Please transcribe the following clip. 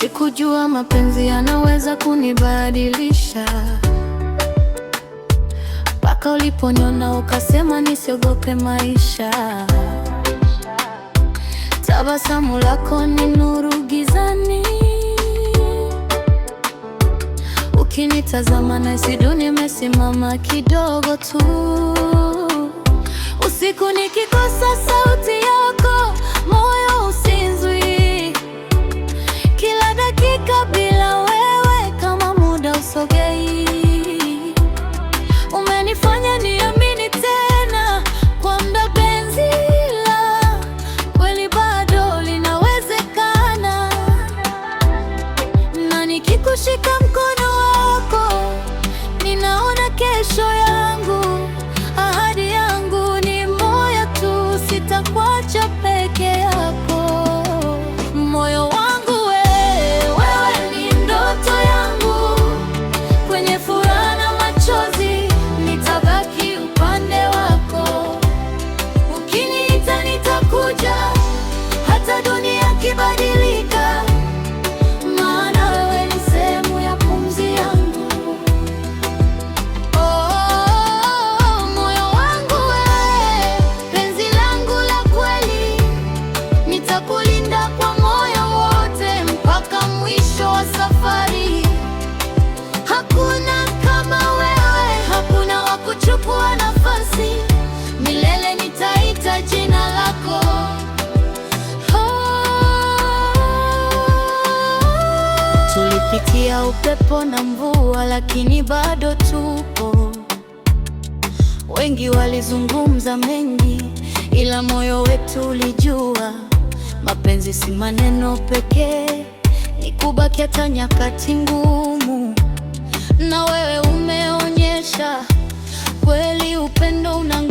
Sikujua mapenzi yanaweza kunibadilisha, mpaka uliponiona ukasema nisiogope maisha. Tabasamu lako ni nuru gizani, ukinitazama nahisi dunia imesimama kidogo tu. Usiku nikikosa sauti yako, moyo usinzui. Kila dakika bila wewe kama muda usogei. Umenifanya niamini tena kwamba penzi la kweli bado linawezekana, na nikikushika mkono wako ninaona kesho yangu. Ahadi yangu ni moyo tu, sitakuacha peke yako. Moyo wangu wewe ni ndoto yangu, kwenye furaha na machozi nitabaki upande wako. Ukiniita nitakuja, hata dunia ikibadilika, maana wewe ni sehemu ya pumzi yangu. Moyo wangu wewe, penzi langu la kweli, nitakulinda kwa moyo wote mpaka mwisho wa safari. Hakuna kama wewe, hakuna wa kuchukua nafasi. Milele nitaita jina lako. Tulipitia upepo na mvua, lakini bado tupo. Wengi walizungumza mengi, ila moyo wetu ulijua mapenzi si maneno pekee, ni kubaki hata nyakati ngumu. Na wewe umeonyesha kweli upendo una